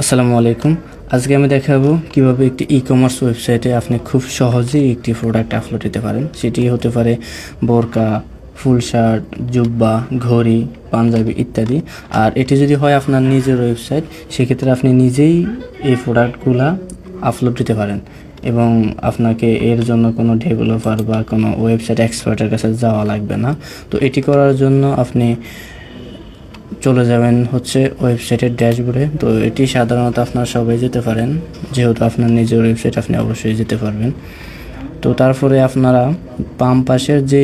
আসসালামু আলাইকুম। আজকে আমি দেখাবো কিভাবে একটি ই-কমার্স ওয়েবসাইটে আপনি খুব সহজেই একটি প্রোডাক্ট আপলোড দিতে পারেন। সেটি হতে পারে বোরকা, ফুল শার্ট, জুব্বা, ঘড়ি, পাঞ্জাবি ইত্যাদি। আর এটি যদি হয় আপনার নিজের ওয়েবসাইট, সেক্ষেত্রে আপনি নিজেই এই প্রোডাক্টগুলা আপলোড দিতে পারেন এবং আপনাকে এর জন্য কোনো ডেভেলপার বা কোনো ওয়েবসাইট এক্সপার্টের কাছে যাওয়া লাগবে না। তো এটি করার জন্য আপনি চলে যাবেন হচ্ছে ওয়েবসাইটের ড্যাশবোর্ডে। তো এটি সাধারণত আপনারা সবাই যেতে পারেন, যেহেতু আপনার নিজের ওয়েবসাইট আপনি অবশ্যই যেতে পারবেন। তো তারপরে আপনারা বাম পাশের যে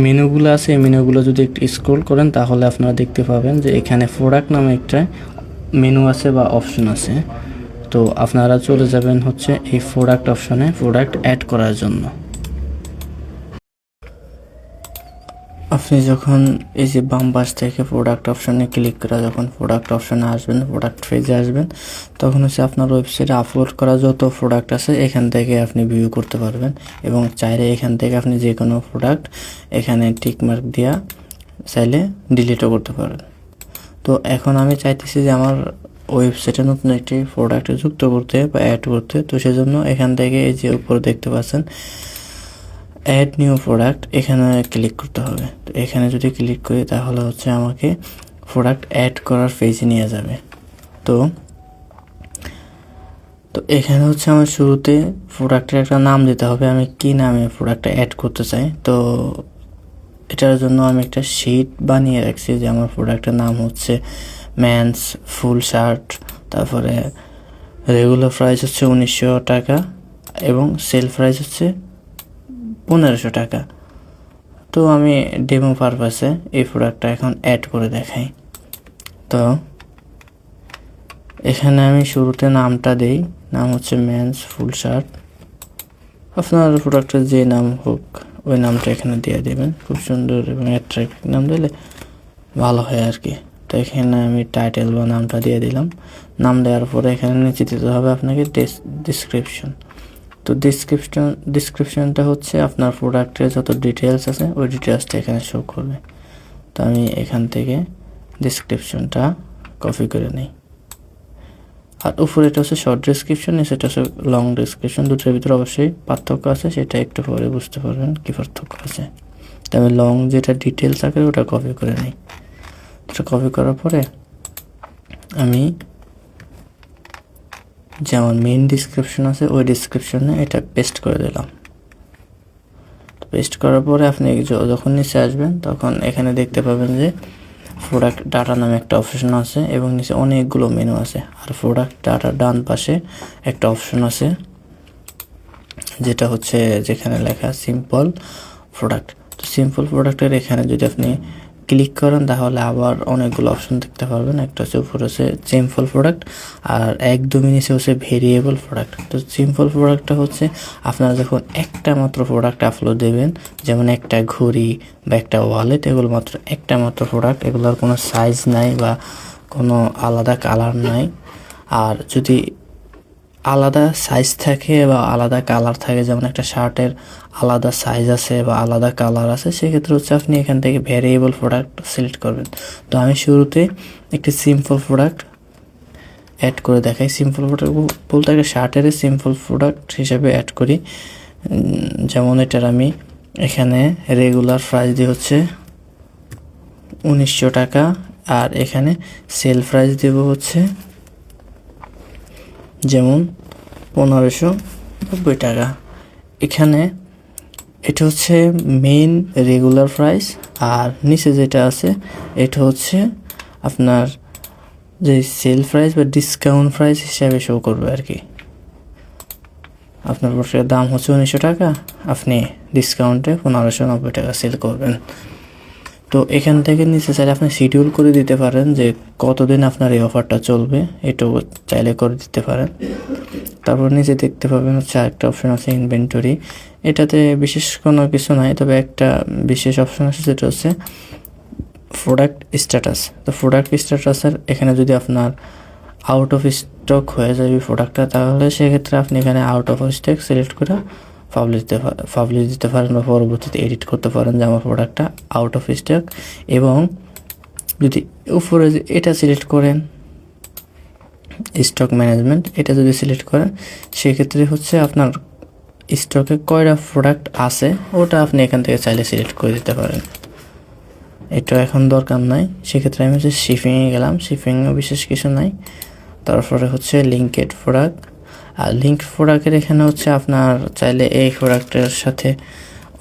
মেনুগুলো আছে এই মেনুগুলো যদি একটু স্ক্রল করেন তাহলে আপনারা দেখতে পাবেন যে এখানে প্রোডাক্ট নামে একটা মেনু আছে বা অপশন আছে। তো আপনারা চলে যাবেন হচ্ছে এই প্রোডাক্ট অপশনে প্রোডাক্ট অ্যাড করার জন্য। আপনি যখন এই যে বাম পাশ থেকে প্রোডাক্ট অপশানে ক্লিক করে যখন প্রোডাক্ট অপশানে আসবেন, প্রোডাক্ট পেজে আসবেন, তখন হচ্ছে আপনার ওয়েবসাইটে আপলোড করা যত প্রোডাক্ট আছে এখান থেকে আপনি ভিউ করতে পারবেন এবং চাইলে এখান থেকে আপনি যে কোনো প্রোডাক্ট এখানে টিকমার্ক দেওয়া চাইলে ডিলিটও করতে পারেন। তো এখন আমি চাইতেছি যে আমার ওয়েবসাইটে নতুন একটি প্রোডাক্ট যুক্ত করতে বা অ্যাড করতে। তো সেজন্য এখান থেকে এই যে উপরে দেখতে পাচ্ছেন অ্যাড নিউ প্রোডাক্ট, এখানে ক্লিক করতে হবে। তো এখানে যদি ক্লিক করি তাহলে হচ্ছে আমাকে প্রোডাক্ট অ্যাড করার পেজে নিয়ে যাবে। তো তো এখানে হচ্ছে আমার শুরুতে প্রোডাক্টের একটা নাম দিতে হবে, আমি কি নামে প্রোডাক্টটা অ্যাড করতে চাই। তো এটার জন্য আমি একটা শিট বানিয়ে রাখছি যে আমার প্রোডাক্টের নাম হচ্ছে ম্যানস ফুল শার্ট, তারপরে রেগুলার প্রাইস হচ্ছে 1900 টাকা এবং সেল প্রাইস হচ্ছে 1500 টাকা। তো আমি ডেমো পারপাসে এই প্রোডাক্টটা এখন অ্যাড করে দেখাই। তো এখানে আমি শুরুতে নামটা দেই, নাম হচ্ছে মেন্স ফুল শার্ট। আপনার প্রোডাক্টের যে নাম হোক ওই নামটা এখানে দিয়ে দেবেন, খুব সুন্দর এবং অ্যাট্রাক্টিভ নাম দিলে ভালো হয় আর কি। তো এখানে আমি টাইটেল বা নামটা দিয়ে দিলাম। নাম দেওয়ার পরে এখানে নিচে দিতে হবে আপনাকে ডিসক্রিপশন। তো ডিসক্রিপশনটা হচ্ছে আপনার প্রোডাক্টের যত ডিটেলস আছে ওই ডিটেলসটা এখানে শো করবে। তো আমি এখান থেকে ডিসক্রিপশনটা কপি করে নিই। আর উপরে এটা হচ্ছে শর্ট ডিসক্রিপশন, সেটা হচ্ছে লং ডিসক্রিপশন। দুটোর ভিতরে অবশ্যই পার্থক্য আছে, সেটা একটু পরে বুঝতে পারবেন কী পার্থক্য আছে। তো আমি লং যেটা ডিটেলস থাকে ওটা কপি করে নিই। ওটা কপি করার পরে আমি যেমন মেইন ডিসক্রিপশন আছে ওই ডিসক্রিপশনে এটা পেস্ট করে দিলাম। পেস্ট করার পরে আপনি যখন নিচে আসবেন তখন এখানে দেখতে পাবেন যে প্রোডাক্ট ডাটা নামে একটা অপশন আছে এবং নিচে অনেকগুলো মেনু আছে। আর প্রোডাক্ট ডাটার ডান পাশে একটা অপশন আছে যেটা হচ্ছে যেখানে লেখা সিম্পল প্রোডাক্ট। তো সিম্পল প্রোডাক্টের এখানে যদি আপনি ক্লিক করেন তাহলে আবার অনেকগুলো অপশন দেখতে পারবেন। একটা হচ্ছে উপরে হচ্ছে সিম্পল প্রোডাক্ট আর একদমই নিচে হচ্ছে ভেরিয়েবল প্রোডাক্ট। তো সিম্পল প্রোডাক্টটা হচ্ছে আপনারা যখন একটা মাত্র প্রোডাক্ট আপলোড দেবেন, যেমন একটা ঘড়ি বা একটা ওয়ালেট, এগুলো মাত্র একটা মাত্র প্রোডাক্ট, এগুলোর কোনো সাইজ নাই বা কোনো আলাদা কালার নাই। আর যদি আলাদা সাইজ থাকে বা আলাদা কালার থাকে, যেমন একটা শার্টের আলাদা সাইজ আছে বা আলাদা কালার আছে, সেক্ষেত্রে হচ্ছে আপনি এখান থেকে ভ্যারিয়েবল প্রোডাক্ট সিলেক্ট করবেন। তো আমি শুরুতে একটি সিম্পল প্রোডাক্ট অ্যাড করে দেখাই। সিম্পল প্রোডাক্ট বলতে একটা শার্টের সিম্পল প্রোডাক্ট হিসেবে অ্যাড করি। যেমন এটার আমি এখানে রেগুলার প্রাইস দিয়ে হচ্ছে 1900 টাকা আর এখানে সেল প্রাইস দেব হচ্ছে যেমন 1590 টাকা। এখানে এটা হচ্ছে মেইন রেগুলার প্রাইস আর নিচে যেটা আছে এটা হচ্ছে আপনার যে সেল প্রাইস বা ডিসকাউন্ট প্রাইস হিসাবে শো করবে আর কি। আপনার প্রোডাক্টের দাম হচ্ছে 1900 টাকা, আপনি ডিসকাউন্টে 1590 টাকা সেল করবেন। তো এখান থেকে নিচে চাইলে আপনি শিডিউল করে দিতে পারেন যে কতদিন আপনার এই অফারটা চলবে, এটাও চাইলে করে দিতে পারেন। তারপর নিচে দেখতে পাবেন হচ্ছে আরেকটা অপশন আছে ইনভেন্টরি। এটাতে বিশেষ কোনো কিছু নাই, তবে একটা বিশেষ অপশন আছে যেটা হচ্ছে প্রোডাক্ট স্ট্যাটাস। তো প্রোডাক্ট স্ট্যাটাসের এখানে যদি আপনার আউট অফ স্টক হয়ে যাবে প্রোডাক্টটা, তাহলে সেক্ষেত্রে আপনি এখানে আউট অফ স্টক সিলেক্ট করে পাবলিশ দিতে পারেন বা পরবর্তীতে এডিট করতে পারেন যে আমার প্রোডাক্টটা আউট অফ স্টক। এবং যদি উপরে এটা সিলেক্ট করেন স্টক ম্যানেজমেন্ট, এটা যদি সিলেক্ট করেন সেক্ষেত্রে হচ্ছে আপনার স্টকে কয়টা প্রোডাক্ট আছে ওটা আপনি এখান থেকে চাইলে সিলেক্ট করে দিতে পারেন। এটা এখন দরকার নাই, সেক্ষেত্রে আমি হচ্ছে শিপিংয়ে গেলাম, শিপিংয়ে বিশেষ কিছু নাই। তারপরে হচ্ছে লিঙ্কেড প্রোডাক্ট, আর লিঙ্ক প্রোডাক্টের এখানে হচ্ছে আপনার চাইলে এই প্রোডাক্টের সাথে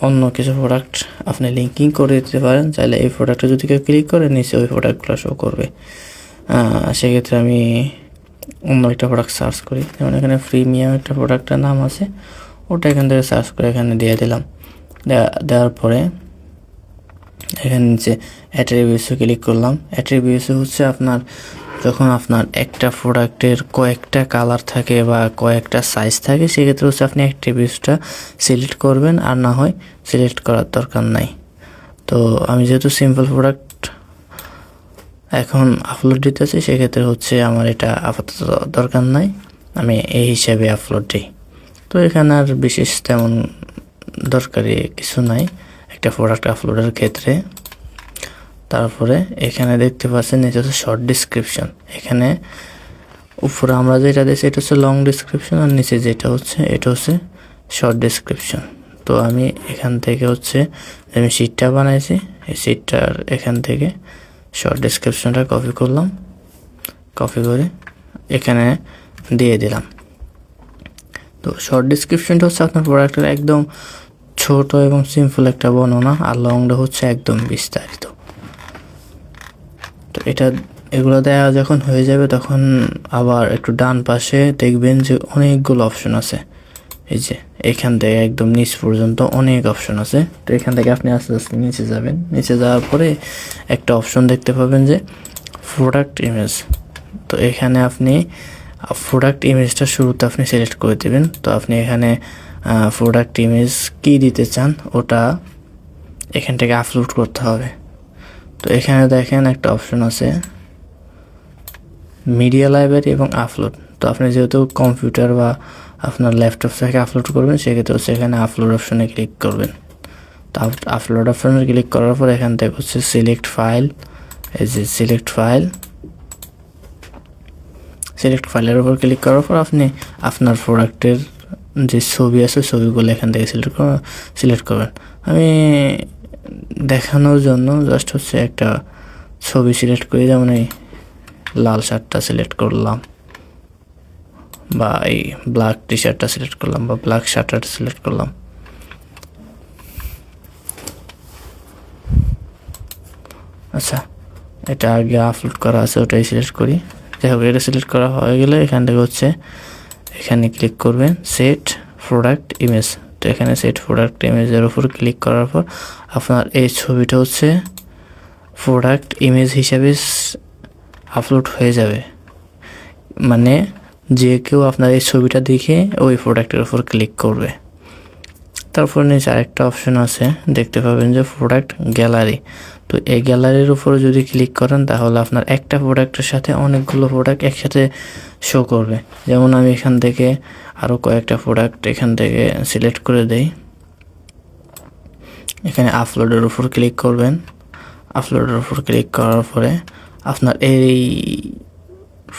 অন্য কিছু প্রোডাক্ট আপনি লিঙ্কিং করে দিতে পারেন। চাইলে এই প্রোডাক্টে যদি কেউ ক্লিক করে নিচে ওই প্রোডাক্টগুলো শো করবে। সেক্ষেত্রে আমি অন্য একটা প্রোডাক্ট সার্চ করি, যেমন এখানে প্রিমিয়াম একটা প্রোডাক্টের নাম আছে, ওটা এখান থেকে সার্চ করে এখানে দিয়ে দিলাম। দেওয়ার পরে এখানে নিচে অ্যাট্রিবিউটসে ক্লিক করলাম। অ্যাট্রিবিউটসে হচ্ছে আপনার যখন আপনার একটা প্রোডাক্টের কয়েকটা কালার থাকে বা কয়েকটা সাইজ থাকে, সেক্ষেত্রে হচ্ছে আপনি অ্যাট্রিবিউটসটা সিলেক্ট করবেন, আর না হয় সিলেক্ট করার দরকার নাই। তো আমি যেহেতু সিম্পল প্রোডাক্ট এখন আপলোড দিতেছি, সেক্ষেত্রে হচ্ছে আমার এটা আপাতত দরকার নাই, আমি এই হিসাবে আপলোড দিই। তো এখানে আর বিশেষ তেমন দরকারি কিছু নাই একটা প্রোডাক্ট আপলোডের ক্ষেত্রে। তারপরে এখানে দেখতে পাচ্ছেন এটা হচ্ছে শর্ট ডিসক্রিপশন। এখানে উপরে আমরা যেটা দিয়েছি এটা হচ্ছে লং ডিসক্রিপশন, আর নিচে যেটা হচ্ছে এটা হচ্ছে শর্ট ডিসক্রিপশন। তো আমি এখান থেকে হচ্ছে আমি শিটটা বানাইছি, এই শিটটার এখান থেকে শর্ট ডিসক্রিপশনটা কপি করলাম, কপি করে এখানে দিয়ে দিলাম। তো শর্ট ডিসক্রিপশনটা হচ্ছে আপনার প্রোডাক্টের একদম ছোট এবং সিম্পল একটা বর্ণনা, আর লংটা হচ্ছে একদম বিস্তারিত। তো এগুলো দেওয়া যখন হয়ে যাবে তখন আবার একটু ডান পাশে দেখবেন যে অনেকগুলো অপশন আছে। এই যে এখান থেকে একদম নিচ পর্যন্ত অনেক অপশন আছে। তো এখান থেকে আপনি আস্তে আস্তে নিচে যাবেন, নিচে যাওয়ার পরে একটা অপশন দেখতে পাবেন যে প্রোডাক্ট ইমেজ। তো এখানে আপনি প্রোডাক্ট ইমেজটা শুরুতে আপনি সিলেক্ট করে দেবেন। তো আপনি এখানে প্রোডাক্ট ইমেজ কী দিতে চান ওটা এখান থেকে আপলোড করতে হবে। তো এখানে দেখেন একটা অপশন আছে মিডিয়া লাইব্রেরি এবং আপলোড। তো আপনি যেহেতু কম্পিউটার বা আপনার ল্যাপটপ থেকে আপলোড করবেন, সেক্ষেত্রে হচ্ছে এখানে আপলোড অপশনে ক্লিক করবেন। তো আপলোড অপশনে ক্লিক করার পর এখান থেকে হচ্ছে সিলেক্ট ফাইল, এই যে সিলেক্ট ফাইলের উপর ক্লিক করার পর আপনি আপনার প্রোডাক্টের যে ছবি আছে ছবিগুলো এখান থেকে সিলেক্ট করবেন। আমি দেখানোর জন্য জাস্ট হচ্ছে একটা ছবি সিলেক্ট করি, যেমন এই লাল শার্টটা সিলেক্ট করলাম, বা এই ব্ল্যাক টি শার্টটা সিলেক্ট করলাম, বা ব্ল্যাক শার্টটা সিলেক্ট করলাম। আচ্ছা, এটা আগে আপলোড করা আছে ওটাই সিলেক্ট করি। যাই হোক, এটা সিলেক্ট করা হয়ে গেলে এখান থেকে হচ্ছে এখানে ক্লিক করবেন সেট প্রোডাক্ট ইমেজ। তো এখানে সেট প্রোডাক্ট ইমেজের উপর ক্লিক করার পর আপনার এই ছবিটা হচ্ছে প্রোডাক্ট ইমেজ হিসাবে আপলোড হয়ে যাবে, মানে যে কেউ আপনার এই ছবিটা দেখে ওই প্রোডাক্টের উপর ক্লিক করবে। তারপর নিচে আরেকটা অপশন আছে, দেখতে পাবেন যে প্রোডাক্ট গ্যালারি। তো এই গ্যালারির উপরে যদি ক্লিক করেন তাহলে আপনার একটা প্রোডাক্টের সাথে অনেকগুলো প্রোডাক্ট একসাথে শো করবে। যেমন আমি এখান থেকে আরও কয়েকটা প্রোডাক্ট এখান থেকে সিলেক্ট করে দেই। এখানে আপলোডের উপর ক্লিক করবেন, আপলোডের উপর ক্লিক করার পরে আপনার এই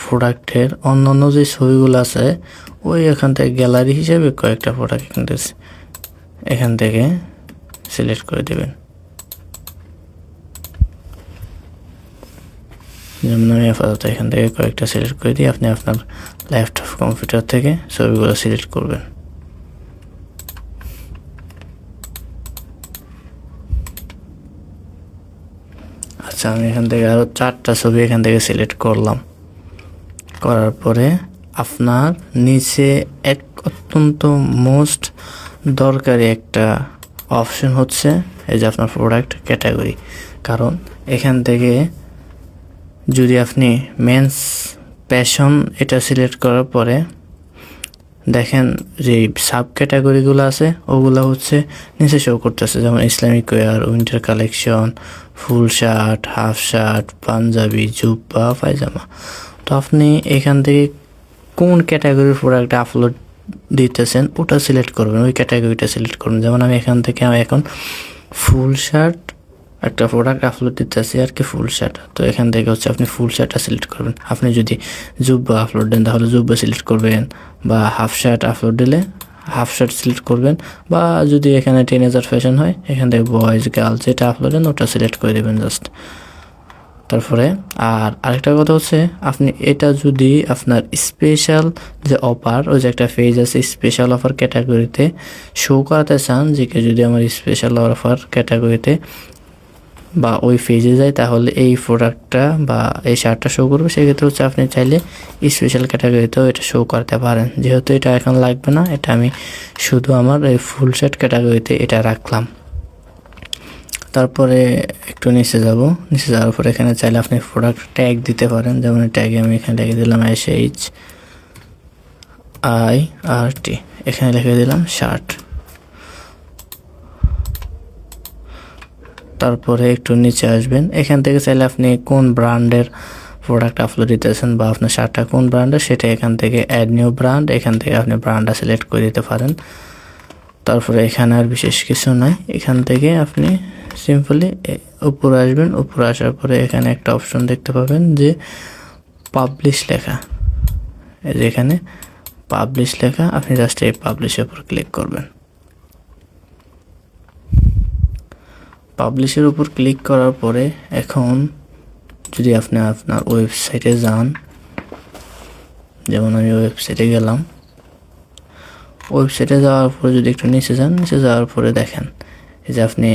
প্রোডাক্টের অন্যান্য যে ছবিগুলো আছে ওই এখান থেকে গ্যালারি হিসেবে কয়েকটা প্রোডাক্ট এখান থেকে সিলেক্ট করে দেবেন। যেমন আমি আপাতত এখান থেকে কয়েকটা সিলেক্ট করে দিই, আপনি আপনার ল্যাপটপ কম্পিউটার থেকে ছবিগুলো সিলেক্ট করবেন। আচ্ছা, আমি এখান থেকে আরও 4টা ছবি এখান থেকে সিলেক্ট করলাম। করার পরে আপনার নিচে এক অত্যন্ত মোস্ট দরকারি একটা অপশন হচ্ছে এই যে আপনার প্রোডাক্ট ক্যাটাগরি। কারণ এখান থেকে যদি আপনি মেন্স প্যাশন এটা সিলেক্ট করার পরে দেখেন যে সাব ক্যাটাগরিগুলো আছে ওগুলো হচ্ছে নিচে শো করতেছে, যেমন Islamic wear, winter collection, full shirt, half shirt, Punjabi, জুব্বা, পায়জামা। তো আপনি এখান থেকে কোন ক্যাটাগরির প্রোডাক্ট আপলোড দিতেছেন ওটা সিলেক্ট করবেন, ওই ক্যাটাগরিটা সিলেক্ট করবেন। যেমন আমি এখান থেকে এখন ফুল শার্ট একটা প্রোডাক্ট আপলোড দিতেছি আর কি, ফুল শার্ট। তো এখান থেকে হচ্ছে আপনি ফুল শার্টটা সিলেক্ট করবেন। আপনি যদি জুব্বা আপলোড দেন তাহলে জুব্বা সিলেক্ট করবেন, বা হাফ শার্ট আপলোড দিলে হাফ শার্ট সিলেক্ট করবেন, বা যদি এখানে টিনেজার ফ্যাশন হয় এখান থেকে বয়েজ গার্লস যেটা আপলোড দেন ওটা সিলেক্ট করে দেবেন জাস্ট। তারপরে আরেকটা কথা হচ্ছে, আপনি এটা যদি আপনার স্পেশাল যে অফার, ওই যে একটা পেজ আছে স্পেশাল অফার ক্যাটাগরিতে শো করাতে চান, যে কেউ যদি আমার স্পেশাল অফার ক্যাটাগরিতে বা ওই পেজে যায় তাহলে এই প্রোডাক্টটা বা এই শার্টটা শো করবে, সেক্ষেত্রে হচ্ছে আপনি চাইলে স্পেশাল ক্যাটাগরিতেও এটা শো করতে পারেন। যেহেতু এটা এখন লাগবে না, এটা আমি শুধু আমার এই ফুল শার্ট ক্যাটাগরিতে এটা রাখলাম। তারপরে একটু নিচে যাব, নিচে যাওয়ার পরে এখানে চাইলে আপনি প্রোডাক্ট ট্যাগ দিতে পারেন। যেমন ট্যাগে আমি এখানে লিখে দিলাম SHIRT, এখানে লিখে দিলাম শার্ট। তারপরে একটু নিচে আসবেন, এখান থেকে চাইলে আপনি কোন ব্র্যান্ডের প্রোডাক্ট আপলোড দিতেছেন বা আপনার শার্টটা কোন ব্র্যান্ডের সেটা এখান থেকে অ্যাড নিউ ব্র্যান্ড, এখান থেকে আপনি ব্র্যান্ডটা সিলেক্ট করে দিতে পারেন। তারপরে এখানে আর বিশেষ কিছু নাই, এখান থেকে আপনি সিম্পলি উপরে আসবেন। উপরে আসার পরে এখানে একটা অপশন দেখতে পাবেন যে পাবলিশ লেখা, এই যে এখানে পাবলিশ লেখা, আপনি জাস্ট এই পাবলিশের উপর ক্লিক করবেন। পাবলিশের উপর ক্লিক করার পরে এখন যদি আপনি আপনার ওয়েবসাইটে যান, যেমন আমি ওয়েবসাইটে গেলাম, ওয়েবসাইটে যাওয়ার পরে যদি একটু নিচে যান, নিচে যাওয়ার পরে দেখেন এই যে আপনি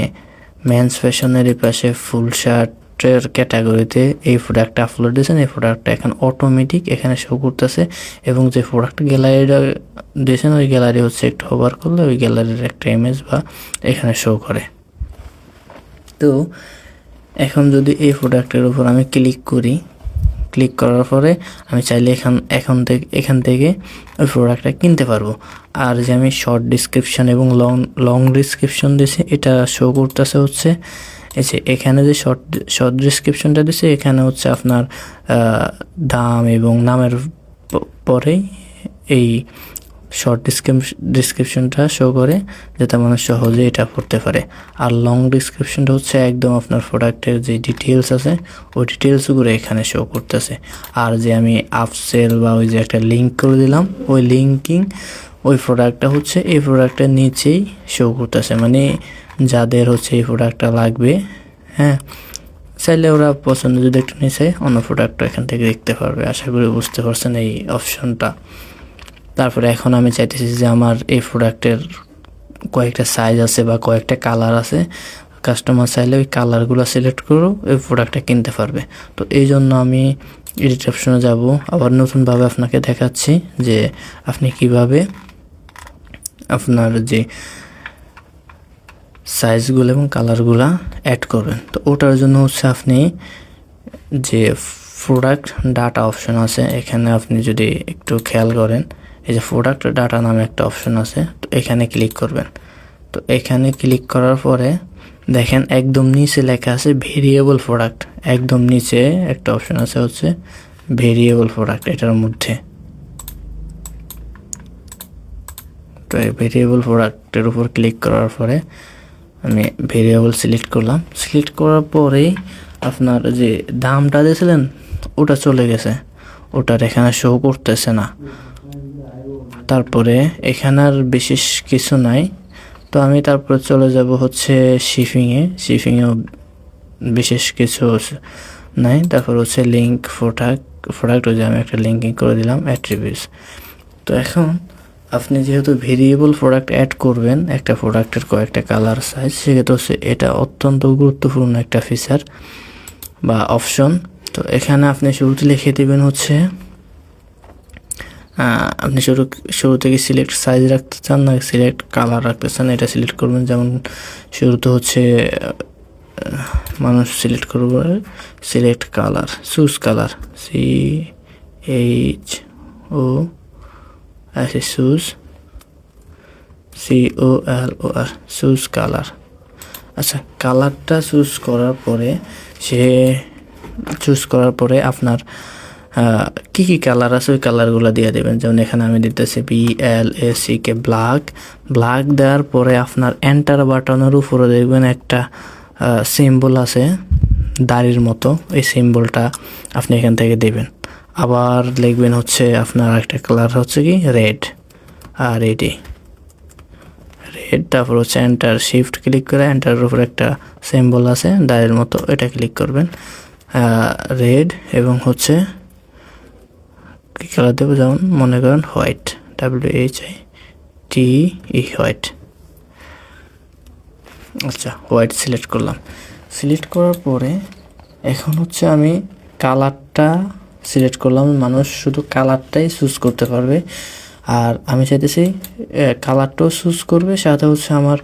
মেন্স ফ্যাশনের পাশে ফুল শার্টের ক্যাটাগরিতে এই প্রোডাক্টটা আপলোড দিয়েছেন, এই প্রোডাক্টটা এখন অটোমেটিক এখানে শো করতেছে, এবং যে প্রোডাক্ট গ্যালারিটা দিয়েছেন ওই গ্যালারি হচ্ছে একটু ওভার করলে ওই গ্যালারির একটা ইমেজ বা এখানে শো করে। তো এখন যদি এই প্রোডাক্টের উপর আমি ক্লিক করি, ক্লিক করার পরে আমি চাইলে এখান থেকে ওই প্রোডাক্টটা কিনতে পারবো। আর যে আমি শর্ট ডিসক্রিপশন এবং লং ডিসক্রিপশন দিয়েছি এটা শো করতেছে হচ্ছে এই যে এখানে যে শর্ট ডিসক্রিপশনটা দিয়েছে এখানে হচ্ছে আপনার দাম এবং নামের পরেই এই শর্ট ডিসক্রিপশনটা শো করে, যাতে মানুষ সহজে এটা পড়তে পারে। আর লং ডিসক্রিপশনটা হচ্ছে একদম আপনার প্রোডাক্টের যে ডিটেলস আছে ওই ডিটেলসগুলো এখানে শো করতেছে। আর যে আমি আপসেল বা ওই যে একটা লিঙ্ক করে দিলাম, ওই লিঙ্কিং ওই প্রোডাক্টটা হচ্ছে এই প্রোডাক্টের নিচেই শো করতেছে, মানে যাদের হচ্ছে এই প্রোডাক্টটা লাগবে, হ্যাঁ, চাইলে ওরা পছন্দ যদি একটু নিচে অন্য প্রোডাক্টটা এখান থেকে দেখতে পারবে। আশা করি বুঝতে পারছেন এই অপশনটা। তারপরে এখন আমি চাইতেছি যে আমার এই প্রোডাক্টের কয়েকটা সাইজ আছে বা কয়েকটা কালার আছে, কাস্টমার চাইলে ওই কালারগুলো সিলেক্ট করেও এই প্রোডাক্টটা কিনতে পারবে। তো এই জন্য আমি এডিট অপশনে যাব, আবার নতুনভাবে আপনাকে দেখাচ্ছি যে আপনি কিভাবে আপনার যে সাইজগুলো এবং কালারগুলো অ্যাড করবেন। তো ওটার জন্য হচ্ছে আপনি যে প্রোডাক্ট ডাটা অপশন আছে এখানে আপনি যদি একটু খেয়াল করেন, এই যে প্রোডাক্ট ডাটা নামে একটা অপশন আছে, তো এখানে ক্লিক করবেন। তো এখানে ক্লিক করার পরে দেখেন একদম নিচে লেখা আছে ভেরিয়েবল প্রোডাক্ট, একদম নিচে একটা অপশন আছে হচ্ছে ভেরিয়েবল প্রোডাক্ট, এটার মধ্যে। তো এই ভেরিয়েবল প্রোডাক্টের উপর ক্লিক করার পরে আমি ভেরিয়েবল সিলেক্ট করলাম। সিলেক্ট করার পরেই আপনার যে দামটা দিয়েছিলেন ওটা চলে গেছে, ওটার এখানে শো করতেছে না। তারপরে এখানে আর বিশেষ কিছু নাই, তো আমি তারপরে চলে যাব হচ্ছে শিপিংয়েও বিশেষ কিছু নাই। তারপর হচ্ছে লিঙ্ক প্রোডাক্ট যে আমি একটা লিঙ্কিং করে দিলাম অ্যাট্রিবিউটস। তো এখন আপনি যেহেতু ভেরিয়েবল প্রোডাক্ট অ্যাড করবেন একটা প্রোডাক্টের কয়েকটা কালার সাইজ, সেক্ষেত্রে হচ্ছে এটা অত্যন্ত গুরুত্বপূর্ণ একটা ফিচার বা অপশন। তো এখানে আপনি শুরুতে লিখে দেবেন হচ্ছে আপনি শুরু থেকে সিলেক্ট সাইজ রাখতে চান না সিলেক্ট কালার রাখতে চান, এটা সিলেক্ট করবেন। যেমন শুরুতে হচ্ছে মানুষ সিলেক্ট করবে select colour, choose colour, COLOR choose colour. আচ্ছা, কালারটা চুজ করার পরে আপনার কি কালার আছে ওই কালারগুলো দিয়ে দেবেন। যেমন এখানে আমি দিতেছি BLACK ব্ল্যাক দেওয়ার পরে আপনার এন্টার বাটনের উপরে দেখবেন একটা সিম্বল আছে দাড়ির মতো, এই সিম্বলটা আপনি এখান থেকে দেবেন। আবার লিখবেন হচ্ছে আপনার একটা কালার হচ্ছে কি রেড, আর এটি রেড। তারপর হচ্ছে এন্টার, শিফট ক্লিক করে এন্টারের উপর একটা সিম্বল আছে দাড়ির মতো, এটা ক্লিক করবেন রেড, এবং হচ্ছে কী কালার দেবো, যেমন মনে করেন হোয়াইট, WHITE হোয়াইট। আচ্ছা, হোয়াইট সিলেক্ট করলাম। সিলেক্ট করার পরে এখন হচ্ছে আমি কালারটা সিলেক্ট করলাম, মানুষ শুধু কালারটাই চুজ করতে পারবে। আর আমি চাইতেছি কালারটাও চুজ করবে, সাথে হচ্ছে আমার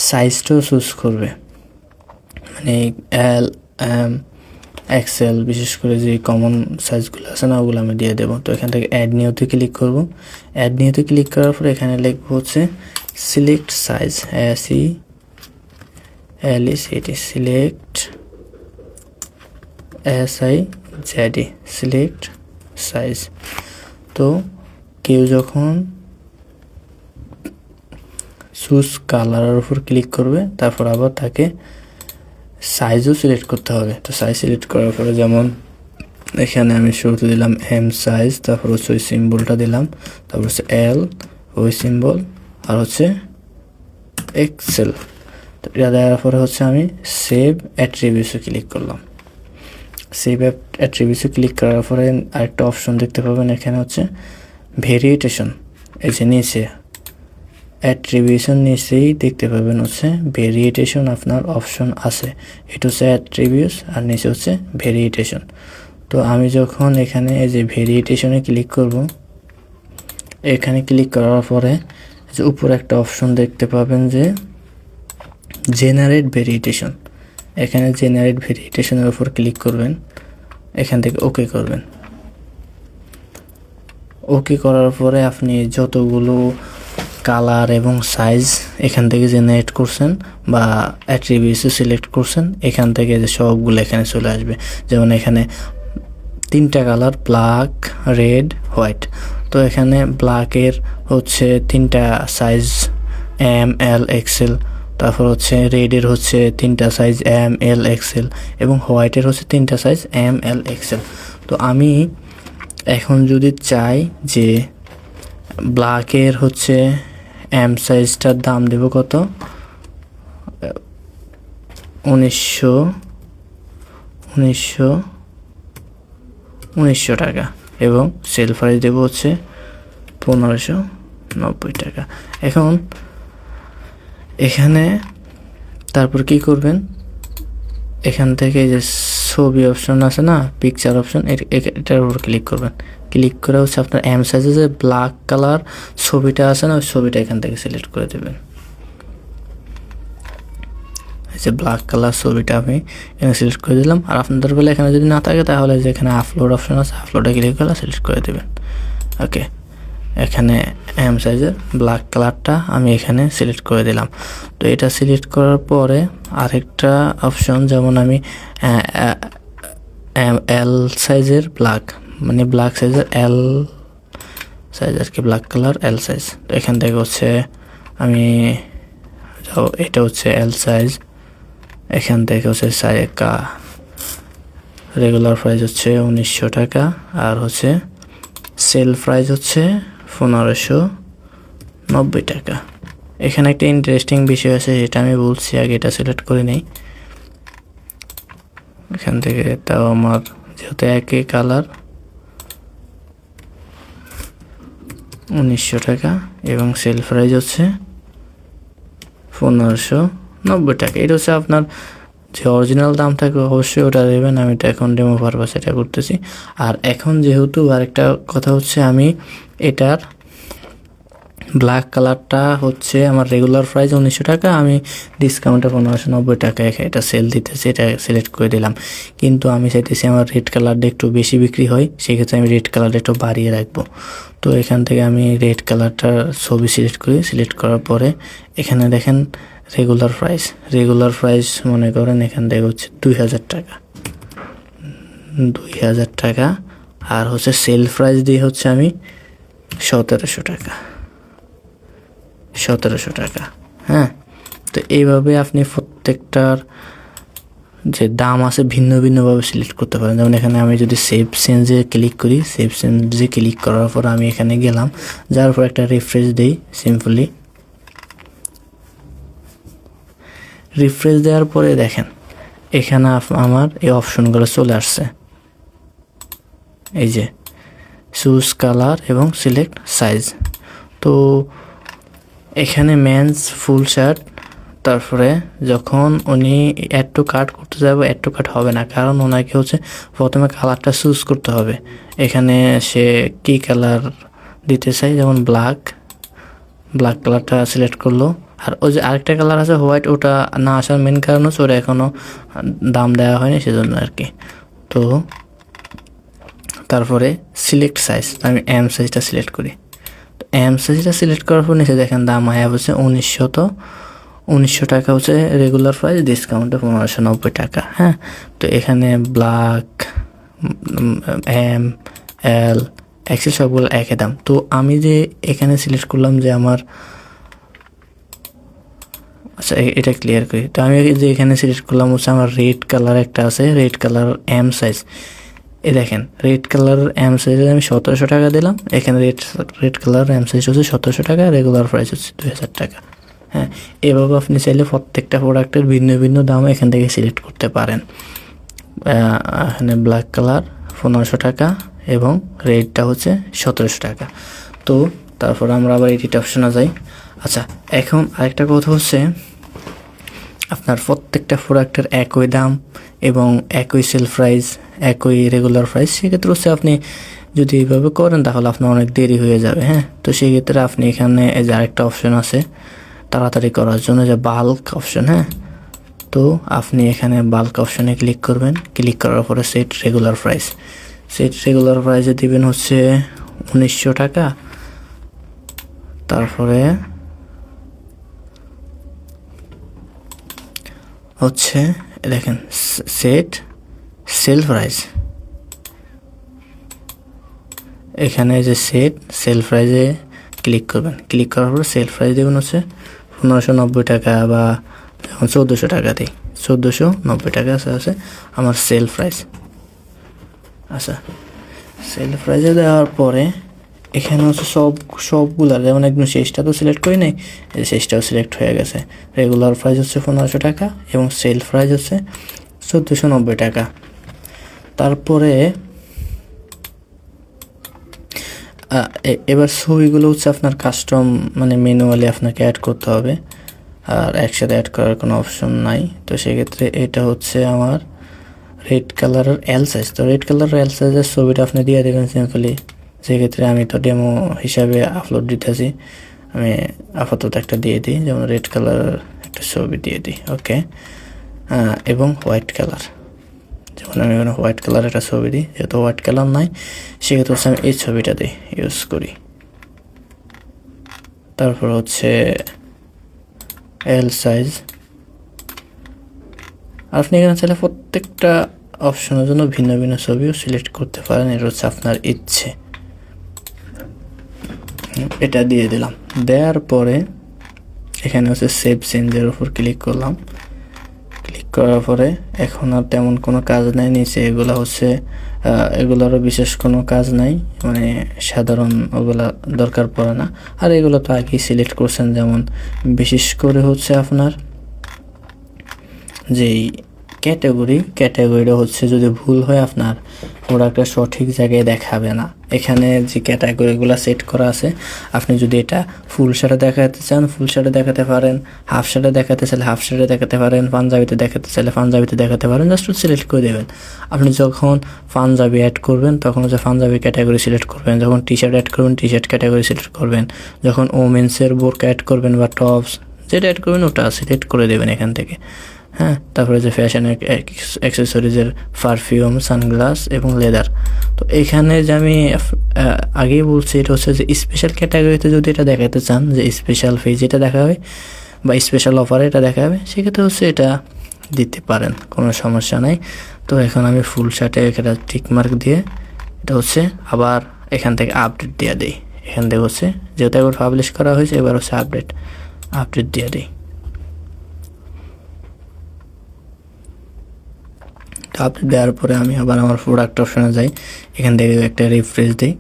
সাইজটাও চুজ করবে, মানে L, M, XL, বিশেষ করে যে কমন সাইজগুলো আছে না ওগুলো আমি দিয়ে দেবো। তো এখান থেকে অ্যাড নিউতে ক্লিক করব। অ্যাড নিউতে ক্লিক করার পরে এখানে লিখবো হচ্ছে select size, SELECT, select SIZ, select size. তো কেউ যখন চুজ কালারের উপর ক্লিক করবে, তারপর আবার তাকে সাইজও সিলেক্ট করতে হবে। তো সাইজ সিলেক্ট করার পরে যেমন এখানে আমি শুরুতে দিলাম M সাইজ, তারপর হচ্ছে ওই সিম্বলটা দিলাম, তারপর হচ্ছে L ওই সিম্বল, আর হচ্ছে XL। তো এটা দেওয়ার পরে হচ্ছে আমি সেভ অ্যাট্রিবিউটসে ক্লিক করলাম। সেভ অ্যাট্রিবিউটসে ক্লিক করার পরে আরেকটা অপশন দেখতে পাবেন, এখানে হচ্ছে ভেরিয়েটেশন। এই যে নিচে অ্যাট্রিবিউশন নিচেই দেখতে পাবেন হচ্ছে ভেরিয়েটেশন আপনার অপশন আছে। এটা হচ্ছে অ্যাট্রিবিউটস আর নিচে হচ্ছে ভেরিয়েটেশন। তো আমি যখন এখানে এই যে ভেরিয়েটেশনে ক্লিক করব, এখানে ক্লিক করার পরে যে উপরে একটা অপশন দেখতে পাবেন যে জেনারেট ভেরিয়েটেশন। এখানে জেনারেট ভেরিয়েটেশনের উপর ক্লিক করবেন, এখান থেকে ওকে করবেন। ওকে করার পরে আপনি যতগুলো কালার এবং সাইজ এখান থেকে জেনারেট করছেন বা অ্যাট্রিবিউটস সিলেক্ট করছেন, এখান থেকে যে সবগুলো এখানে চলে আসবে। যেমন এখানে 3টা কালার, ব্ল্যাক, রেড, হোয়াইট। তো এখানে ব্ল্যাকের হচ্ছে 3টা সাইজ M, L, XL, তারপর হচ্ছে রেডের হচ্ছে 3টা সাইজ M, L, XL, এবং হোয়াইটের হচ্ছে 3টা সাইজ M, L, XL। তো আমি এখন যদি চাই যে ব্ল্যাকের হচ্ছে M সাইজটার দাম দেব কত, 1900 টাকা, এবং সেল প্রাইস দেবো হচ্ছে 1590 টাকা। এখন এখানে তারপর কি করবেন, এখান থেকে যে ছবি অপশন আছে না, পিকচার অপশন, এটার উপর ক্লিক করবেন। ক্লিক করে হচ্ছে আপনার M সাইজে যে ব্ল্যাক কালার ছবিটা আছে না, ওই ছবিটা এখান থেকে সিলেক্ট করে দেবেন। এই যে ব্ল্যাক কালার ছবিটা আমি এখানে সিলেক্ট করে দিলাম। আর আপনাদের বেলা এখানে যদি না থাকে তাহলে যে এখানে আপলোড অপশন আছে, আপলোডে ক্লিক করে সিলেক্ট করে দেবেন। ওকে, এখানে M সাইজের ব্ল্যাক কালারটা আমি এখানে সিলেক্ট করে দিলাম। তো এটা সিলেক্ট করার পরে আরেকটা অপশন, যেমন আমি L সাইজের ব্ল্যাক, মানে ব্ল্যাক সাইজের L সাইজ আর কি, ব্ল্যাক কালার L সাইজ। তো এখান থেকে হচ্ছে আমি এটা হচ্ছে L সাইজ, এখান থেকে হচ্ছে রেগুলার প্রাইস হচ্ছে 1900 টাকা, আর হচ্ছে সেল প্রাইস হচ্ছে 1590 টাকা। এখানে একটা ইন্টারেস্টিং বিষয় আছে, যেটা আমি বলছি আগে, এটা সিলেক্ট করে নেই এখান থেকে। তাও আমার যেহেতু একই কালার, 1900 টাকা, এবং সেল প্রাইস হচ্ছে 1590 টাকা। এটা হচ্ছে আপনার যে অরিজিনাল দাম থাকে অবশ্যই ওটা দেবেন। আমি তো এখন ডেমো পারপাস এটা করতেছি। আর এখন যেহেতু আরেকটা কথা হচ্ছে, আমি এটার ব্ল্যাক কালারটা হচ্ছে আমার রেগুলার প্রাইস 1900 টাকা, আমি ডিসকাউন্টে 1590 টাকা এটা সেল দিতেছি, এটা সিলেক্ট করে দিলাম। কিন্তু আমি চাইতেছি আমার রেড কালারটা একটু বেশি বিক্রি হয়, সেক্ষেত্রে আমি রেড কালারটা একটু বাড়িয়ে রাখবো। তো এখান থেকে আমি রেড কালারটার ছবি সিলেক্ট করি। সিলেক্ট করার পরে এখানে দেখেন রেগুলার প্রাইস মনে করেন এখান থেকে হচ্ছে 2000 টাকা, আর হচ্ছে সেল প্রাইস দিয়ে হচ্ছে আমি 1700 টাকা। হ্যাঁ, তো এইভাবে আপনি প্রত্যেকটার যে দাম আছে ভিন্ন ভিন্নভাবে সিলেক্ট করতে পারেন। যেমন এখানে আমি যদি সেভ চেঞ্জে ক্লিক করি, সেভ চেঞ্জে ক্লিক করার পর আমি এখানে গেলাম, যার পর একটা রিফ্রেশ দিই। সিম্পলি রিফ্রেশ দেওয়ার পরে দেখেন এখানে আমার এই অপশনগুলো চলে আসছে, এই যে চুজ কালার এবং সিলেক্ট সাইজ। তো এখানে মেন্স ফুল শার্ট, তারপরে যখন উনি অ্যাড টু কার্ট করতে যাবে অ্যাড টু কার্ট হবে না, কারণ ওনাকে হচ্ছে প্রথমে কালারটা চুজ করতে হবে। এখানে সে কী কালার দিতে চাই, যেমন ব্ল্যাক কালারটা সিলেক্ট করলো। আর ওই যে আরেকটা কালার আছে হোয়াইট, ওটা না আসার মেন কারণ হচ্ছে ওটা এখনও দাম দেওয়া হয়নি সেজন্য আর কি। তো তারপরে সিলেক্ট সাইজ, আমি এম সাইজটা সিলেক্ট করি। তো এম সাইজটা সিলেক্ট করার পর নিচে দেখেন দাম আয়া হচ্ছে 1900 টাকা হচ্ছে রেগুলার প্রাইস, ডিসকাউন্টে 1590 টাকা। হ্যাঁ, তো এখানে ব্ল্যাক, এম, এল, এক্সেল সবগুলো একই দাম। তো আমি যে এখানে সিলেক্ট করলাম যে আমার, আচ্ছা এটা ক্লিয়ার করি। তো আমি যে এখানে সিলেক্ট করলাম হচ্ছে আমার রেড কালার একটা আছে, রেড কালার এম সাইজ। এই দেখেন রেড কালার এম সাইজে আমি 1700 টাকা দিলাম। এখানে রেড কালার এম সাইজ হচ্ছে 1700 টাকা, রেগুলার প্রাইস হচ্ছে 2000 টাকা। হ্যাঁ, এভাবে আপনি চাইলে প্রত্যেকটা প্রোডাক্টের ভিন্ন ভিন্ন দাম এখান থেকে সিলেক্ট করতে পারেন। এখানে ব্ল্যাক কালার 1500 টাকা এবং রেডটা হচ্ছে 1700 টাকা। তো তারপর আমরা আবার এডিট অপশনে যাই। আচ্ছা, এখন আরেকটা কথা হচ্ছে আপনার প্রত্যেকটা প্রোডাক্টের একই দাম এবং একই সেল প্রাইস, একই রেগুলার প্রাইস। সেক্ষেত্রে হচ্ছে আপনি যদি এইভাবে করেন তাহলে আপনার অনেক দেরি হয়ে যাবে। হ্যাঁ, তো সেক্ষেত্রে আপনি এখানে এই যে আরেকটা অপশন আছে তাড়াতাড়ি করার জন্য, যে বাল্ক অপশন। হ্যাঁ, তো আপনি এখানে বাল্ক অপশনে ক্লিক করবেন। ক্লিক করার পরে set regular price, set regular প্রাইসে দিবেন হচ্ছে 1900 টাকা। তারপরে হচ্ছে দেখেন সেট সেল প্রাইস, এখানে যে সেট সেল প্রাইসে ক্লিক করবেন। ক্লিক করার পর সেল প্রাইস দেবেন হচ্ছে 1590 টাকা, বা এখন 1400 টাকা দিই, 1490 টাকা আছে আমার সেল প্রাইস। আচ্ছা, সেল প্রাইসে দেওয়ার পরে এখানে হচ্ছে সবগুলার, যেমন একদম শেষটা তো সিলেক্ট করি নাই, শেষটাও সিলেক্ট হয়ে গেছে। রেগুলার প্রাইস হচ্ছে 1500 টাকা এবং সেল প্রাইস হচ্ছে 1490 টাকা। তারপরে এবার ছবিগুলো হচ্ছে আপনার কাস্টম, মানে ম্যানুয়ালি আপনাকে অ্যাড করতে হবে, আর একসাথে অ্যাড করার কোনো অপশন নাই। তো সেক্ষেত্রে এটা হচ্ছে আমার রেড কালারের এল সাইজ। তো রেড কালারের এল সাইজের ছবিটা আপনি দিয়ে দেবেন সিম্পলি। সেক্ষেত্রে আমি তো ডেমো হিসাবে আপলোড দিতেছি, আমি আপাতত একটা দিয়ে দিই, যেমন রেড কালারের একটা ছবি দিয়ে দিই। ওকে, এবং হোয়াইট কালার, যেমন আমি এখানে হোয়াইট কালার একটা ছবি দিই, যেহেতু হোয়াইট কালার নাই সেক্ষেত্রে হচ্ছে আমি এই ছবিটা দিই ইউজ করি। তারপর হচ্ছে এল সাইজ। আপনি এখানে চাইলে প্রত্যেকটা অপশনের জন্য ভিন্ন ভিন্ন ছবিও সিলেক্ট করতে পারেন, এটা হচ্ছে আপনার ইচ্ছে। এটা দিয়ে দিলাম, দেওয়ার পরে এখানে হচ্ছে সেভ চেঞ্জের উপর ক্লিক করলাম। ক্লিক করার পরে এখন আর তেমন কোনো কাজ নাই নিচে, এগুলো হচ্ছে এগুলোরও বিশেষ কোনো কাজ নাই, মানে সাধারণ ওগুলা দরকার পড়ে না। আর এগুলো তো আগেই সিলেক্ট করছেন, যেমন বিশেষ করে হচ্ছে আপনার যেই ক্যাটাগরিটা হচ্ছে যদি ভুল হয় আপনার প্রোডাক্টটা সঠিক জায়গায় দেখাবে না। এখানে যে ক্যাটাগরিগুলো সেট করা আছে, আপনি যদি এটা ফুল শার্টে দেখাতে চান ফুল শার্টে দেখাতে পারেন, হাফ শার্টে দেখাতে চাইলে হাফ শার্টে দেখাতে পারেন, পাঞ্জাবিতে দেখাতে চাইলে পাঞ্জাবিতে দেখাতে পারেন, জাস্ট সিলেক্ট করে দেবেন। আপনি যখন পাঞ্জাবি অ্যাড করবেন তখন হচ্ছে পাঞ্জাবি ক্যাটাগরি সিলেক্ট করবেন, যখন টি শার্ট অ্যাড করবেন টি শার্ট ক্যাটাগরি সিলেক্ট করবেন, যখন ওমেন্সের বোরকা অ্যাড করবেন বা টপস যেটা অ্যাড করবেন ওটা সিলেক্ট করে দেবেন এখান থেকে। হ্যাঁ, তারপরে যে ফ্যাশন অ্যাক্সেসরিজের পারফিউম, সানগ্লাস এবং লেদার। তো এখানে যে আমি আগেই বলছি এটা হচ্ছে যে স্পেশাল ক্যাটাগরিতে যদি এটা দেখাতে চান, যে স্পেশাল ফেজ এটা দেখাবে বা স্পেশাল অফারে এটা দেখাবে, সেক্ষেত্রে হচ্ছে এটা দিতে পারেন, কোনো সমস্যা নাই। তো এখন আমি ফুল শার্টে এখানে টিকমার্ক দিয়ে এটা হচ্ছে আবার এখান থেকে আপডেট দিয়ে দিই। এখান থেকে হচ্ছে যেহেতু একবার পাবলিশ করা হয়েছে এবার হচ্ছে আপডেট দিয়ে দিই। আপডেট দেওয়ার পরে আমি আবার আমার প্রোডাক্ট অপশনে যাই, এখান থেকে একটা রিফ্রেশ দিই।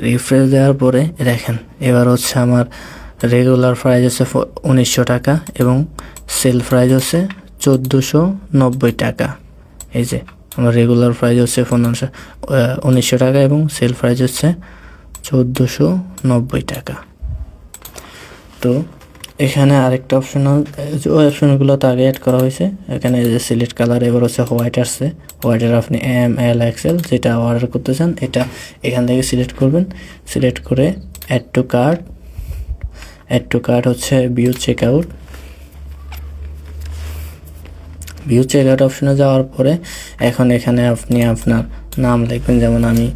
রিফ্রেশ দেওয়ার পরে দেখেন এবার হচ্ছে আমার রেগুলার প্রাইস হচ্ছে 1900 টাকা এবং সেল প্রাইস হচ্ছে 1490 টাকা। এই যে আমার রেগুলার প্রাইস হচ্ছে 1900 টাকা এবং সেল প্রাইস হচ্ছে 1490 টাকা। তো এখানে আরেকটা অপশনাল, ওই অপশনগুলো তো আগে অ্যাড করা হয়েছে। এখানে যে সিলেক্ট কালার, এবার হচ্ছে হোয়াইট আসছে। হোয়াইটের আপনি ML XL যেটা অর্ডার করতে চান এটা এখান থেকে সিলেক্ট করবেন। সিলেক্ট করে add to cart, add to cart হচ্ছে view check out. View check out অপশনে যাওয়ার পরে এখন এখানে আপনি আপনার নাম লিখবেন, যেমন আমি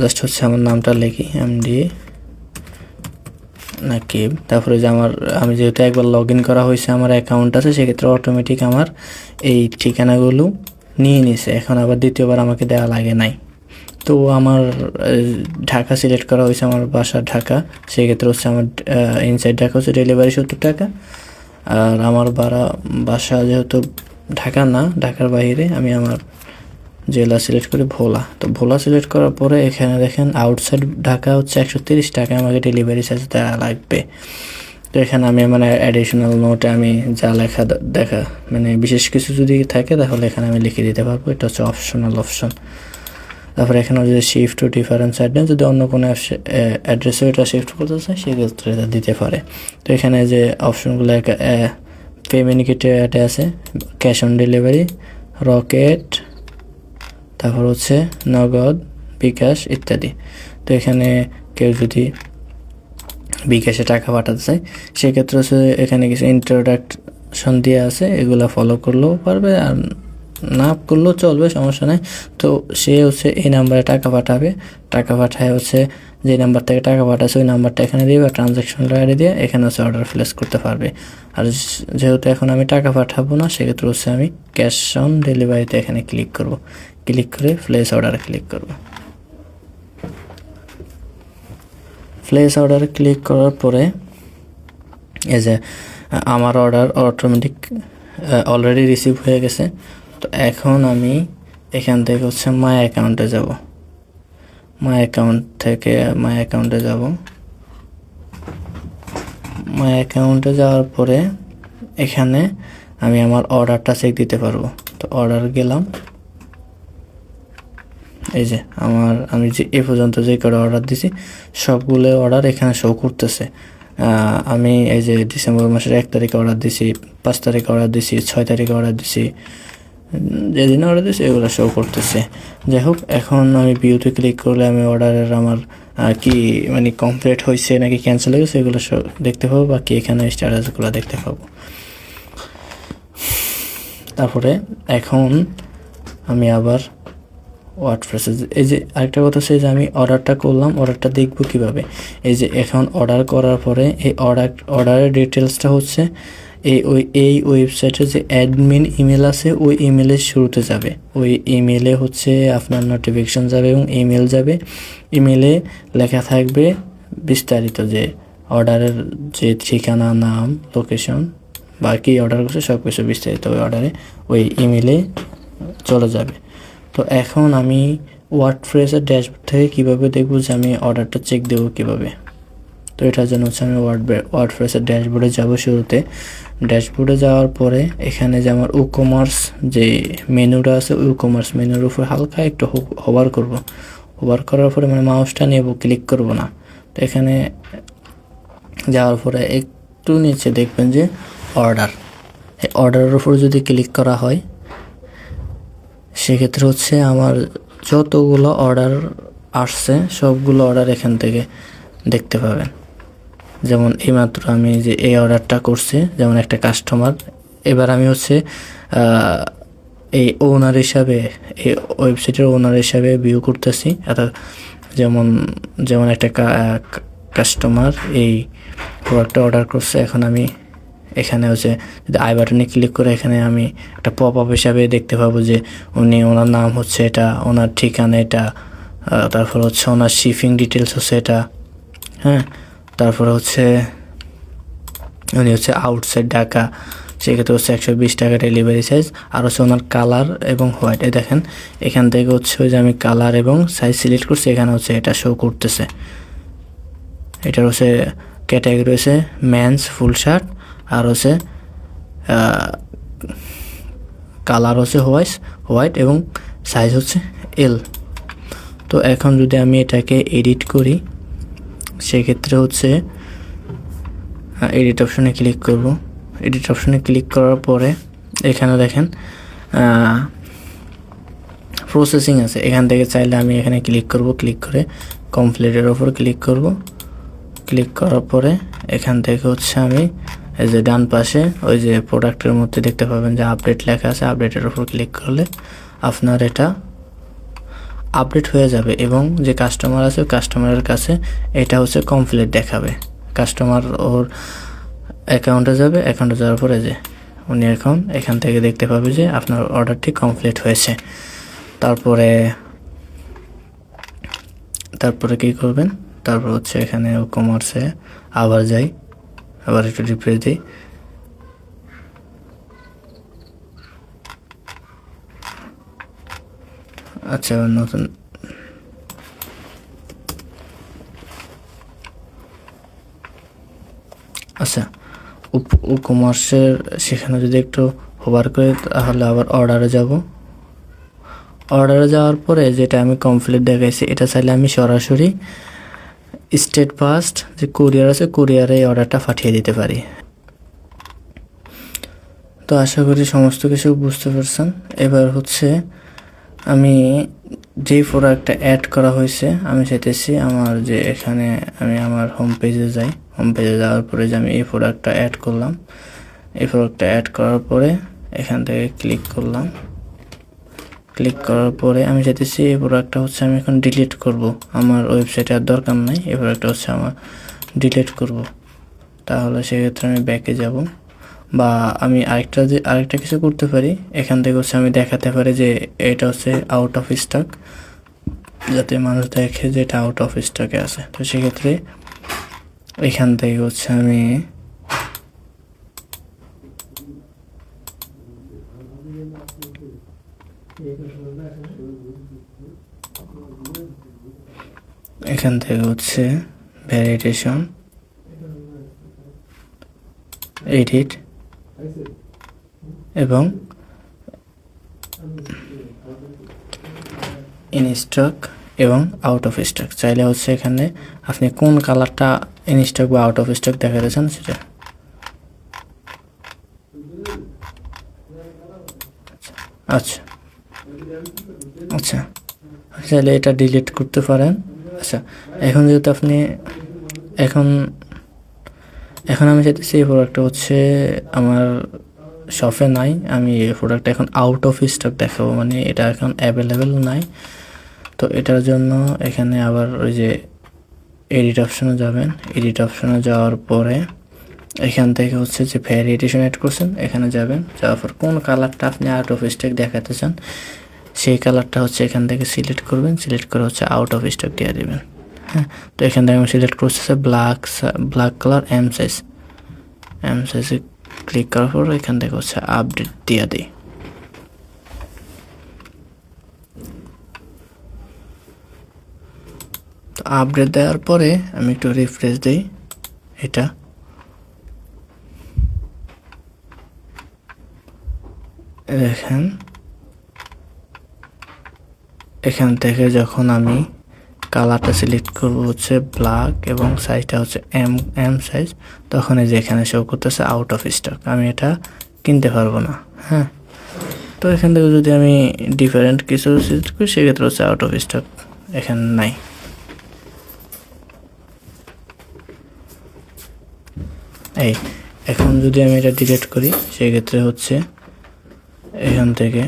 জাস্ট হচ্ছে আমার নামটা লিখি MD নাকিব। তারপরে যে আমি যেহেতু একবার লগ ইন করা হয়েছে, আমার অ্যাকাউন্ট আছে, সেক্ষেত্রে অটোমেটিক আমার এই ঠিকানাগুলো নিয়ে নিছে, এখন আবার দ্বিতীয়বার আমাকে দেওয়া লাগে নাই। তো আমার ঢাকা সিলেক্ট করা হয়েছে, আমার বাসা ঢাকা, সেক্ষেত্রে হচ্ছে আমার ইনসাইড ঢাকা হচ্ছে ডেলিভারি 70 টাকা। আর আমার বাসা যেহেতু ঢাকা না, ঢাকার বাইরে, আমি আমার জেলা সিলেক্ট করি ভোলা। তো ভোলা সিলেক্ট করার পরে এখানে দেখেন আউটসাইড ঢাকা হচ্ছে 130 টাকা আমাকে ডেলিভারি চার্জ দেওয়া লাগবে। তো এখানে আমি মানে অ্যাডিশনাল নোটে আমি যা লেখা দেখা মানে বিশেষ কিছু যদি থাকে তাহলে এখানে আমি লিখে দিতে পারবো, এটা হচ্ছে অপশনাল অপশন। তারপরে এখানে যদি শিফট টু ডিফারেন্ট অ্যাড্রেস, যদি অন্য কোনো অ্যাড্রেসে এটা শিফট করতে চাই সেক্ষেত্রে এটা দিতে পারে। তো এখানে যে অপশনগুলো পেমেন্ট গেটওয়ে আছে, ক্যাশ অন ডেলিভারি, রকেট, তারপর হচ্ছে নগদ, বিকাশ ইত্যাদি। তো এখানে কেউ যদি বিকাশে টাকা পাঠাতে চায় সেক্ষেত্রে হচ্ছে এখানে কিছু ইন্ট্রোডাকশন দিয়ে আছে, এগুলো ফলো করলেও পারবে আর না করলেও চলবে, সমস্যা নেই। তো সে হচ্ছে এই নাম্বারে টাকা পাঠাবে, টাকা পাঠায় হচ্ছে যে নাম্বার থেকে টাকা পাঠাচ্ছে ওই নাম্বারটা এখানে দিয়ে বা ট্রানজ্যাকশন আইডি দিয়ে এখানে হচ্ছে অর্ডার প্লেস করতে পারবে। আর যেহেতু এখন আমি টাকা পাঠাবো না সেক্ষেত্রে হচ্ছে আমি ক্যাশ অন ডেলিভারিতে এখানে ক্লিক করব, ক্লিক করে প্লেস অর্ডার ক্লিক করব। প্লেস অর্ডার ক্লিক করার পরে এই যে আমার অর্ডার অটোমেটিক অলরেডি রিসিভ হয়ে গেছে। তো এখন আমি এখান থেকে হচ্ছে মাই অ্যাকাউন্টে যাব, মাই অ্যাকাউন্ট থেকে মাই অ্যাকাউন্টে যাব। মাই অ্যাকাউন্টে যাওয়ার পরে এখানে আমি আমার অর্ডারটা চেক দিতে পারবো। তো অর্ডার গেলাম, এই যে আমি যে এ পর্যন্ত যে কটা অর্ডার দিছি সবগুলো অর্ডার এখানে শো করতেছে। আমি এই যে ডিসেম্বর মাসের 1 তারিখে অর্ডার দিছি, 5 তারিখে অর্ডার দিছি, 6 তারিখে অর্ডার দিছি, যেদিন অর্ডার দিছি এগুলো শো করতেছে। যাই হোক, এখন আমি ভিউতে ক্লিক করলে আমি অর্ডারের আমার কি মানে কমপ্লিট হয়েছে নাকি ক্যান্সেল হয়ে গেছে এগুলো দেখতে পাবো, বাকি এখানে স্ট্যাটাসগুলো দেখতে পাবো। তারপরে এখন আমি আবার ওয়ার্ডপ্রেসে এই যে আরেকটা কথা হচ্ছে যে আমি অর্ডারটা করলাম, অর্ডারটা দেখবো কিভাবে। এই যে এখন অর্ডার করার পরে এই অর্ডারের ডিটেলসটা হচ্ছে এই ওয়েবসাইটে যে অ্যাডমিন ইমেল আছে ওই ইমেলের শুরুতে যাবে, ওই ইমেলে হচ্ছে আপনার নোটিফিকেশন যাবে এবং ইমেল যাবে। ইমেলে লেখা থাকবে বিস্তারিত যে অর্ডারের যে ঠিকানা, নাম, লোকেশন বা কী অর্ডার করছে সব কিছু বিস্তারিত ওই অর্ডারে ওই ইমেলে চলে যাবে। তো এখন আমি ওয়ার্ডপ্রেসের ড্যাশবোর্ড থেকে কীভাবে দেখব যে আমি অর্ডারটা চেক দেবো কীভাবে। তো এটার জন্য হচ্ছে আমি ওয়ার্ডপ্রেসের ড্যাশবোর্ডে যাব। শুরুতে ড্যাশবোর্ডে যাওয়ার পরে এখানে যে আমার কমার্স যে মেনুটা আছে ওই কমার্স মেনুর উপর হালকা একটু হোভার করব। হোভার করার পরে মানে মাউসটা নেব, ক্লিক করব না। তো এখানে যাওয়ার পরে একটু নিচে দেখবেন যে অর্ডার, এই অর্ডারের উপর যদি ক্লিক করা হয় সেক্ষেত্রে হচ্ছে আমার যতগুলো অর্ডার আসছে সবগুলো অর্ডার এখান থেকে দেখতে পাবেন। যেমন এইমাত্র আমি যে এই অর্ডারটা করছি, যেমন একটা কাস্টমার, এবার আমি হচ্ছে এই ওনার হিসাবে এই ওয়েবসাইটের ওনার হিসাবে ভিউ করতেছি। যেমন একটা কাস্টমার এই প্রোডাক্টটা অর্ডার করছে। এখন আমি এখানে হচ্ছে যদি আই বাটনে ক্লিক করে এখানে আমি একটা পপ আপ হিসাবে দেখতে পাবো যে ওনার নাম হচ্ছে এটা, ওনার ঠিকানা এটা, তারপর হচ্ছে ওনার শিপিং ডিটেলস হচ্ছে এটা, হ্যাঁ, তারপরে হচ্ছে উনি হচ্ছে আউটসাইড ঢাকা, সেক্ষেত্রে হচ্ছে 120 টাকা ডেলিভারি চার্জ। আর হচ্ছে ওনার কালার এবং হোয়াইট, এই দেখেন এখান থেকে হচ্ছে ওই যে আমি কালার এবং সাইজ সিলেক্ট করছি, এখানে হচ্ছে এটা শো করতেছে। এটার হচ্ছে ক্যাটাগরি হচ্ছে মেন্স ফুল শার্ট, আর হচ্ছে কালার হচ্ছে হোয়াইট এবং সাইজ হচ্ছে এল। তো এখন যদি আমি এটাকে এডিট করি, সেক্ষেত্রে হচ্ছে এডিট অপশনে ক্লিক করব। এডিট অপশনে ক্লিক করার পরে এখানে দেখেন প্রসেসিং আছে, এখান থেকে চাইলে আমি এখানে ক্লিক করব, ক্লিক করে কমপ্লিটের ওপর ক্লিক করব। ক্লিক করার পরে এখান থেকে হচ্ছে আমি এই যে ডান পাশে ওই যে প্রোডাক্টের মধ্যে দেখতে পাবেন যে আপডেট লেখা আছে, আপডেটের ওপর ক্লিক করলে আপনার এটা আপডেট হয়ে যাবে এবং যে কাস্টমার আছে কাস্টমারের কাছে এটা হচ্ছে কমপ্লিট দেখাবে। কাস্টমার ওর অ্যাকাউন্টে যাবে, অ্যাকাউন্টে যাওয়ার পরে যে উনি এখন এখান থেকে দেখতে পাবে যে আপনার অর্ডারটি কমপ্লিট হয়েছে। তারপরে কি করবেন, তারপর হচ্ছে এখানে কমার্সে আবার যাই, আবার একটু রিফ্রেশ দিই। আচ্ছা নতুন আচ্ছা কমার্সের সেখানে যদি একটু হোভার করে তাহলে আবার অর্ডারে যাব। অর্ডারে যাওয়ার পরে যেটা আমি কমপ্লিট দেখাইছি এটা চাইলে আমি সরাসরি স্টেট ফাস্ট যে কুরিয়ার আছে কুরিয়ারে এই অর্ডারটা পাঠিয়ে দিতে পারি। তো আশা করি সমস্ত কিছু বুঝতে পারছেন। এবার হচ্ছে আমি যেই প্রোডাক্টটা অ্যাড করা হয়েছে আমি চাইতেছি আমার যে এখানে আমি আমার হোম পেজে যাই, হোম পেজে যাওয়ার পরে যে আমি এই প্রোডাক্টটা অ্যাড করলাম, এই প্রোডাক্টটা অ্যাড করার পরে এখান থেকে ক্লিক করলাম। ক্লিক করার পরে আমি চাইতেছি এই প্রোডাক্টটা হচ্ছে আমি এখন ডিলিট করব, আমার ওয়েবসাইটে আর দরকার নাই, এই প্রোডাক্টটা হচ্ছে আমার ডিলিট করব। তাহলে সেক্ষেত্রে আমি ব্যাকে যাব, বা আমি আরেকটা কিছু করতে পারি, এখান থেকে হচ্ছে আমি দেখাতে পারি যে এটা হচ্ছে আউট অফ স্টক, যাতে মানুষ দেখে যে এটা আউট অফ স্টকে আছে। তো সেক্ষেত্রে এখান থেকে হচ্ছে আমি এখান থেকে হচ্ছে ভ্যালিডেশন, এডিট এবং ইন স্টক এবং আউট অফ স্টক চাইলে হচ্ছে এখানে আপনি কোন কালারটা ইন স্টক বা আউট অফ স্টক দেখাতে চান সেটা। আচ্ছা আচ্ছা চাইলে এটা ডিলিট করতে পারেন। আচ্ছা এখন যেহেতু আপনি এখন আমি চাইতেছি এই প্রোডাক্টটা হচ্ছে আমার শপে নাই, আমি এই প্রোডাক্টটা এখন আউট অফ স্টক দেখাবো, মানে এটা এখন অ্যাভেলেবেল নাই। তো এটার জন্য এখানে আবার ওই যে এডিট অপশনে যাবেন, এডিট অপশনে যাওয়ার পরে এখান থেকে হচ্ছে যে ভ্যারিয়েশন অ্যাড করছেন এখানে যাবেন, যাওয়ার পর কোন কালারটা আপনি আউট অফ স্টক দেখাতে চান সেই কালারটা হচ্ছে এখান থেকে সিলেক্ট করবেন, সিলেক্ট করে হচ্ছে আউট অফ স্টক দিয়ে দেবেন। হ্যাঁ, তো এখান থেকে আমি সিলেক্ট করছি ব্ল্যাক কালার এম সাইজে ক্লিক করার পর এখান থেকে হচ্ছে আপডেট দিয়ে দিই। তো আপডেট দেওয়ার পরে আমি একটু রিফ্রেশ দিই, এটা দেখেন এখান থেকে যখন আমি কালারটা সিলেক্ট করব হচ্ছে ব্ল্যাক এবং সাইজটা হচ্ছে এম সাইজ, তখন এই যে এখানে শো করতেছে আউট অফ স্টক, আমি এটা কিনতে পারবো না। হ্যাঁ, তো এখান থেকে যদি আমি ডিফারেন্ট কিছু সিলেক্ট করি সেক্ষেত্রে হচ্ছে আউট অফ স্টক এখানে নাই। এই এখন যদি আমি এটা ডিলিট করি সেক্ষেত্রে হচ্ছে এখান থেকে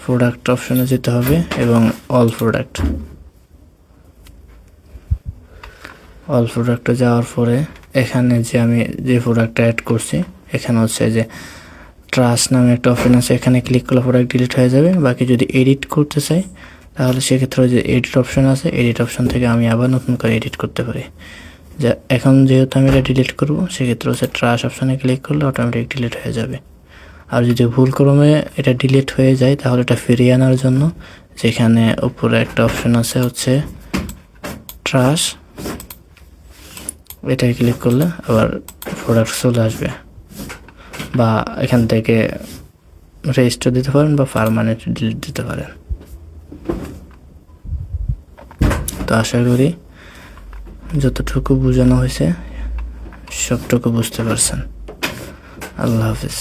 প্রোডাক্ট অপশনে যেতে হবে এবং অল প্রোডাক্টে যাওয়ার পরে এখানে যে আমি যে প্রোডাক্টটা অ্যাড করছি এখানে হচ্ছে যে ট্রাস্ট নামে একটা অপশন আছে, এখানে ক্লিক করলে প্রোডাক্ট ডিলিট হয়ে যাবে। বাকি যদি এডিট করতে চাই তাহলে সেক্ষেত্রে যে এডিট অপশন আছে, এডিট অপশন থেকে আমি আবার নতুন করে এডিট করতে পারি। যে এখন যেহেতু আমি এটা ডিলিট করব, সেক্ষেত্রে হচ্ছে ট্রাশ অপশানে ক্লিক করলে অটোমেটিক ডিলিট হয়ে যাবে। আর যদি ভুলক্রমে এটা ডিলিট হয়ে যায়, তাহলে এটা ফিরিয়ে আনার জন্য যেখানে উপরে একটা অপশন আছে হচ্ছে ট্রাশ, এটাই ক্লিক করলে আবার প্রোডাক্ট চলে আসবে। বা এখান থেকে রেজিস্টার দিতে পারেন বা পার্মানেন্ট ডিলিট দিতে পারেন। তো আশা করি যতটুকু বোঝানো হয়েছে সবটুকু বুঝতে পারছেন। আল্লাহ হাফিজ।